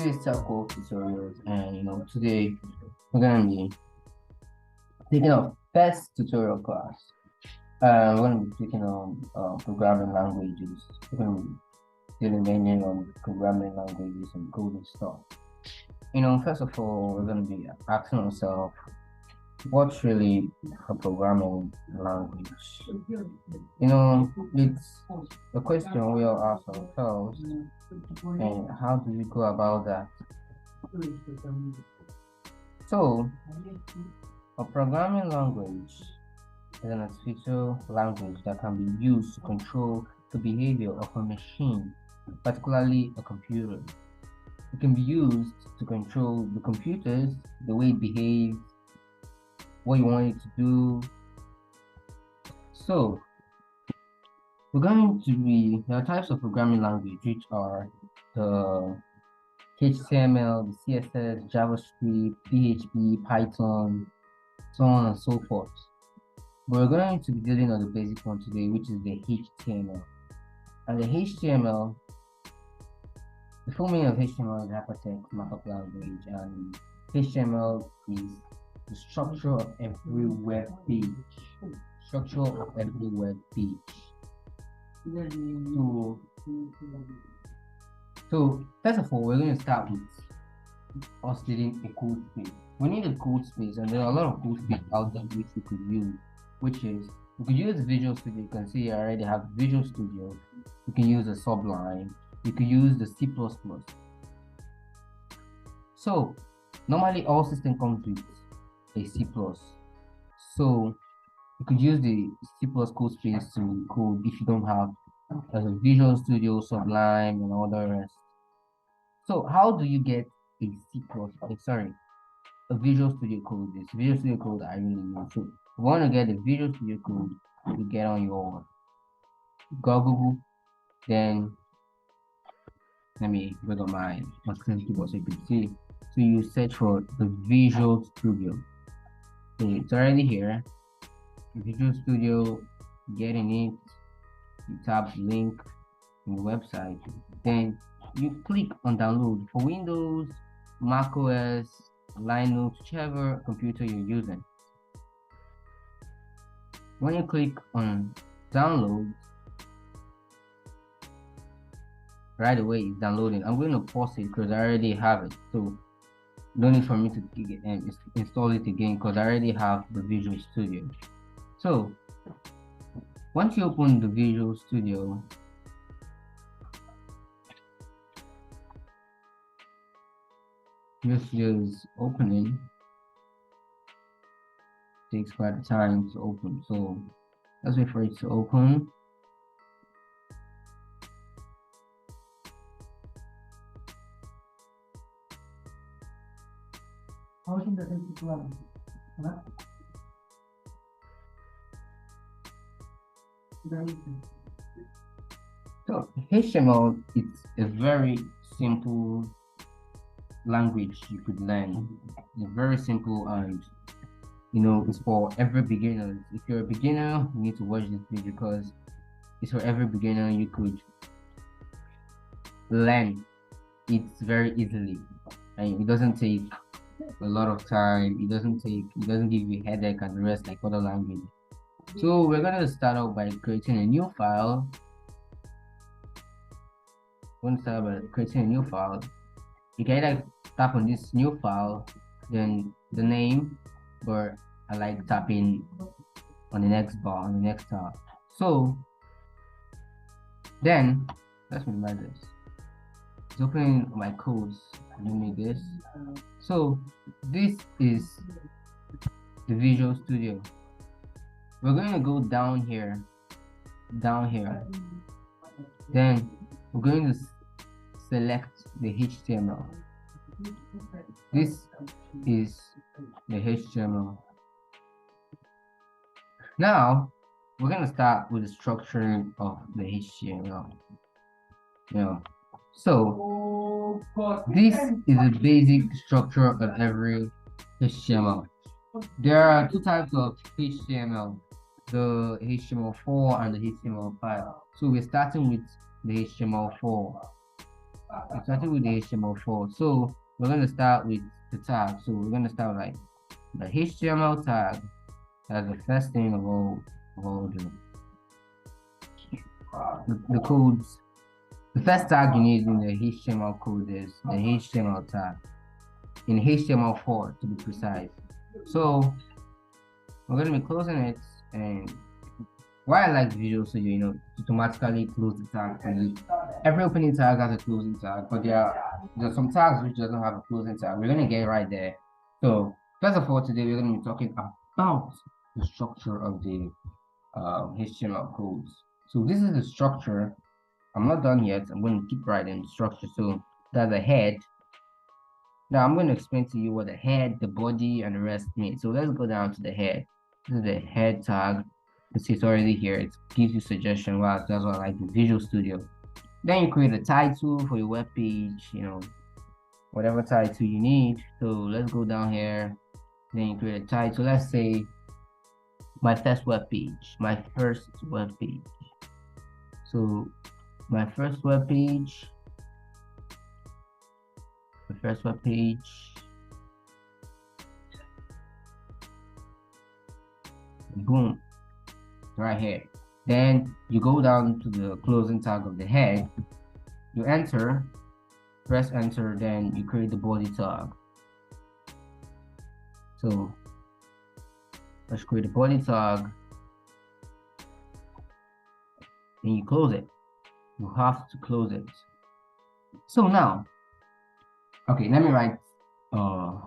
is Telco Tutorials, and today we're gonna be taking our first tutorial class. We're gonna be taking on programming languages. We're gonna be dealing mainly on programming languages and coding stuff. First of all, we're gonna be asking ourselves, what's really a programming language? It's a question we all ask ourselves, and how do we go about that? So, a programming language is an artificial language that can be used to control the behavior of a machine, particularly a computer. It can be used to control the computers, the way it behaves, what you want it to do. So, there are types of programming language, which are the HTML, the CSS, JavaScript, PHP, Python, so on and so forth. But we're going to be dealing on the basic one today, which is the HTML. And the HTML, the full meaning of HTML is hypertext markup language, and HTML is the structure of every web page. Structure of every web page. So first of all, we're going to start with us needing a code space. We need a code space, and there are a lot of code space out there which we could use, which is we could use Visual Studio. You can see I already have Visual Studio. You can use a Sublime. You can use the C++. So normally all system comes with a C++. So you could use the C++ code space to code if you don't have Visual Studio, Sublime, and all the rest. So how do you get a Visual Studio code? This Visual Studio code I really use. So if you want to get the Visual Studio code, you get on your Google, then let me go to my screen keyboard so you can see. So you search for the Visual Studio. So it's already here. Visual Studio, getting it, you tap the link in the website, then you click on download for Windows, Mac OS, Linux, whichever computer you're using. When you click on download, right away it's downloading. I'm going to pause it because I already have it, so no need for me to install it again because I already have the Visual Studio. So once you open the Visual Studio, this is opening. Takes quite a time to open, so let's wait for it to open. So HTML, it's a very simple language you could learn. It's very simple, and it's for every beginner. If you're a beginner, you need to watch this video because it's for every beginner. You could learn it very easily, and it doesn't take a lot of time. It doesn't give you a headache and the rest like other languages. So we're going to start out by creating a new file. You can either tap on this new file, then the name, but I like tapping on the next bar, on the next tab. So then let's minimize this. It's opening my codes. I need this. So this is the Visual Studio. We're going to go down here. Then we're going to select the HTML. This is the HTML. Now we're going to start with the structuring of the HTML. So this is the basic structure of every HTML. There are two types of HTML, the HTML4 and the HTML5. So we're starting with the HTML4. We started with the HTML4. So we're gonna start with the tag. So we're gonna start like the HTML tag. That's the first thing of all the codes. The first tag you need in the HTML code is the HTML tag. In HTML4 to be precise. So we're gonna be closing it, and why I like Visual Studio, you know, to automatically close the tag for you. Every opening tag has a closing tag, but there's some tags which doesn't have a closing tag. We're gonna get right there. So first of all, today we're gonna be talking about the structure of the HTML codes. So this is the structure. I'm not done yet. I'm going to keep writing the structure. So that's the head. Now I'm going to explain to you what the head, the body, and the rest mean. So let's go down to the head. This is the head tag. You see it's already here. It gives you suggestion. Wow, that's what I like the Visual Studio. Then you create a title for your web page, you know, whatever title you need. So let's go down here. Then you create a title. Let's say my first web page. My first web page. So my first web page. The first web page. Boom. Right here. Then you go down to the closing tag of the head. You enter, press enter, then you create the body tag. So let's create the body tag. Then you close it. You have to close it. So now, okay, let me write a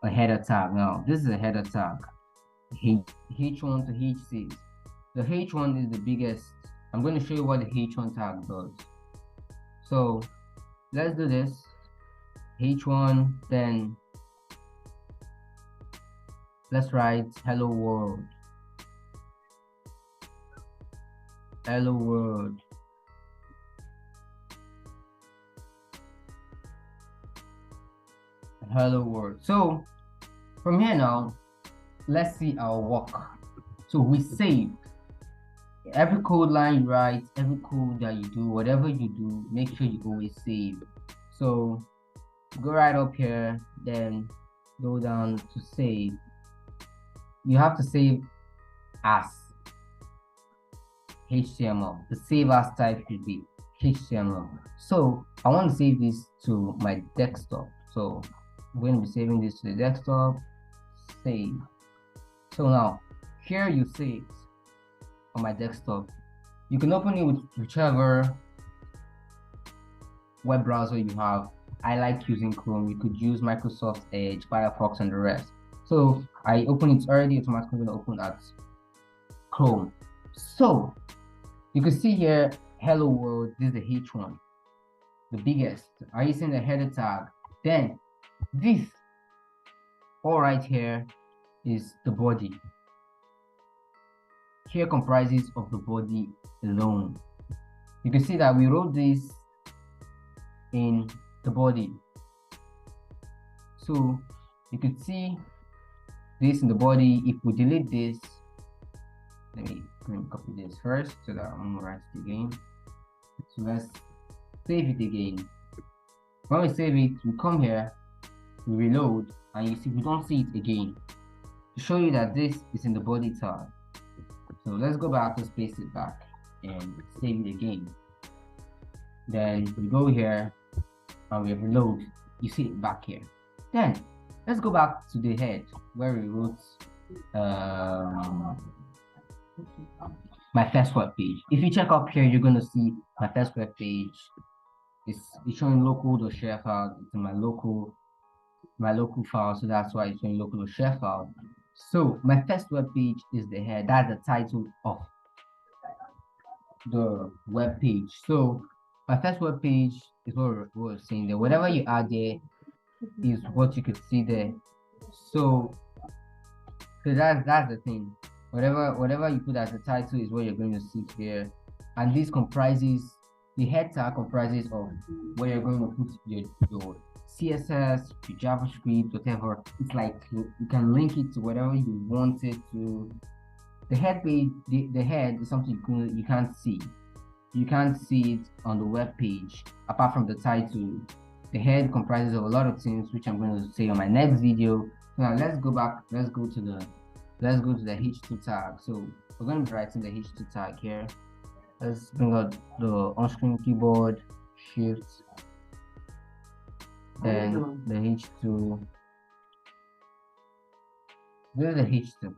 header tag. Now this is a header tag. H1 to H6. The H1 is the biggest. I'm going to show you what the H1 tag does. So let's do this. H1, then let's write hello world. Hello world. Hello world. So from here now, let's see our work. So we save every code line you write, every code that you do, whatever you do, make sure you always save. So go right up here, then go down to save. You have to save as HTML. The save as type should be HTML. So I want to save this to my desktop. So I'm going to be saving this to the desktop. Save. So now here you save on my desktop. You can open it with whichever web browser you have. I like using Chrome. You could use Microsoft Edge, Firefox, and the rest. So I open it already automatically going to open at Chrome. So you can see here, hello world. This is the H1, the biggest. Are you seeing the header tag? Then this all right here is the body. Here comprises of the body alone. You can see that we wrote this in the body. So you can see this in the body. If we delete this, let me copy this first so that I'm gonna write it again. So let's save it again. When we save it, we come here, we reload, and you see we don't see it again. To show you that this is in the body tag. So let's go back, let's paste it back and save it again. Then we go here and we reload, you see it back here. Then let's go back to the head where we wrote my first web page. If you check up here, you're gonna see my first web page. It's showing local.share file. It's in my local file, so that's why it's showing local.share file. So my first web page is the head. That's the title of the web page. So my first web page is what we're saying there. Whatever you add there is what you could see there. So that's the thing. Whatever you put as a title is what you're going to see here. And this comprises, the head tag comprises of where you're going to put your CSS, your JavaScript, whatever. It's like you can link it to whatever you want it to. The head page, the head is something you can't see. you can't see it on the web page apart from the title. The head comprises of a lot of things, which I'm going to say on my next video. Now let's go back. Let's go to the h2 tag. So we're going to be writing the h2 tag here. Let's bring out the on-screen keyboard, shift, then the h2. This is the h2.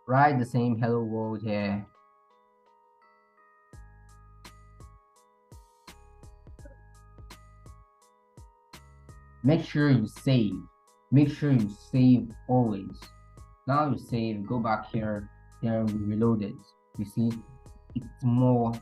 Write the same hello world here. Make sure you save. Make sure you save always. Now you save, go back here, then we reload it. You see, it's more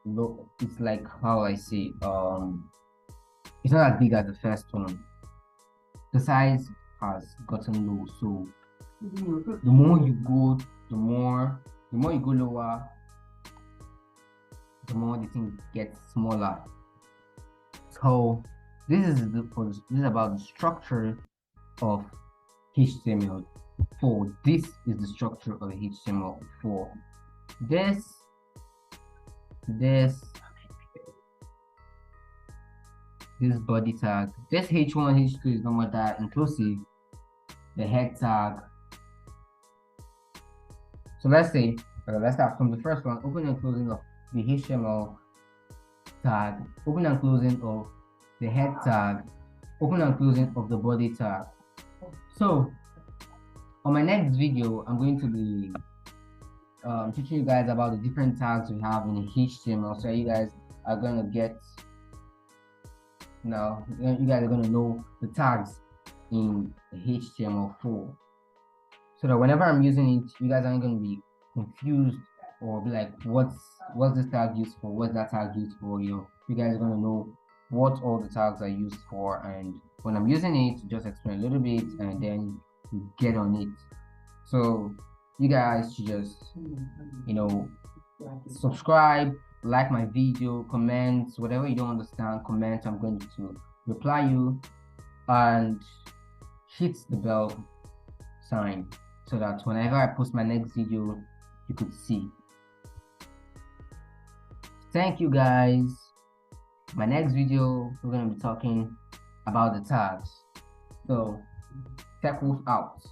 low. It's like how I say, it's not as big as the first one. The size has gotten low, so the more you go, the more you go lower, the more the thing gets smaller. So this is about the structure of HTML4. This is the structure of HTML4. This body tag, this h1, h2 is not that inclusive. The head tag. So let's say, let's start from the first one: open and closing of the HTML tag, open and closing of the head tag, open and closing of the body tag. So on my next video, I'm going to be teaching you guys about the different tags we have in HTML. So you guys are going to get, you guys are going to know the tags in HTML4, so that whenever I'm using it, you guys aren't going to be confused or be like, what's this tag used for, what's that tag used for. You guys are going to know what all the tags are used for, and when I'm using it, just explain a little bit and then you get on it. So you guys should just subscribe, like my video, comment whatever you don't understand, comment. I'm going to reply you, and hit the bell sign so that whenever I post my next video, you could see. Thank you guys. My next video, we're going to be talking about the tags. So Tech Wolf out.